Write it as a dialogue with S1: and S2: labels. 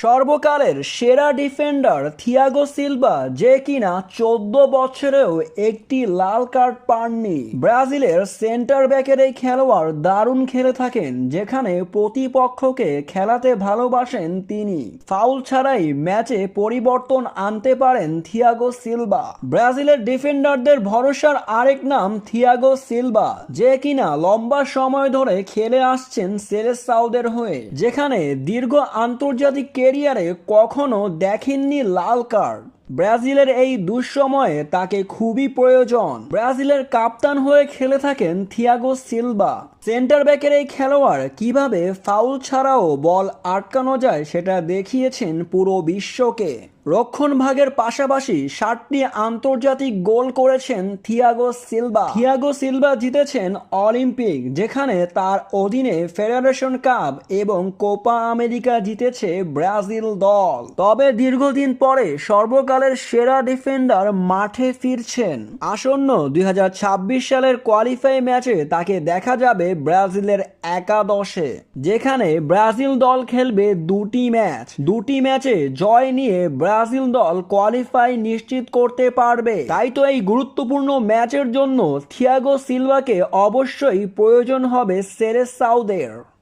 S1: সর্বকালের সেরা defender Thiago Silva, যে কিনা 14 বছরেও একটি লাল কার্ড পাননি। ব্রাজিলের সেন্টার ব্যাকের এই খেলোয়াড় দারুণ খেলে থাকেন, যেখানে প্রতিপক্ষকে খেলাতে ভালোবাসেন তিনি। ফাউল ছাড়াই ম্যাচে পরিবর্তন আনতে পারেন থিয়াগো সিলভা। ব্রাজিলের ডিফেন্ডারদের ভরসার আরেক নাম থিয়াগো সিলভা, যে কিনা লম্বা সময় ধরে খেলে আসছেন সেলেসাওদের হয়ে, যেখানে দীর্ঘ আন্তর্জাতিক ক্যারিয়ারে কখনো দেখেননি লাল কার্ড। ব্রাজিলের এই দুঃসময়ে তাকে খুবই প্রয়োজন। ব্রাজিলের কাপ্তান হয়ে খেলে থাকেন থিয়াগো সিলভা। সেন্টার ব্যাকের এই খেলোয়াড় কিভাবে ফাউল ছাড়াও বল আটকানো যায় সেটা দেখিয়েছেন পুরো বিশ্বকে। রক্ষণ ভাগের পাশাপাশি 7টি আন্তর্জাতিক গোল করেছেন থিয়াগো সিলভা। থিয়াগো সিলভা জিতেছেন অলিম্পিক, যেখানে তার অধীনে ফেডারেশন কাপ এবং কোপা আমেরিকা জিতেছে ব্রাজিল দল। তবে দীর্ঘদিন পরে সর্বকালের সেরা ডিফেন্ডার মাঠে ফিরছেন। আসন্ন 2026 সালের কোয়ালিফাই ম্যাচে তাকে দেখা যাবে ব্রাজিলের একাদশে, যেখানে ব্রাজিল দল খেলবে দুটি ম্যাচে জয় নিয়ে ব্রাজিল দল কোয়ালিফাই নিশ্চিত করতে পারবে। তাই তো এই গুরুত্বপূর্ণ ম্যাচের জন্য থিয়াগো সিলভাকে অবশ্যই প্রয়োজন হবে সেলেসাওদের।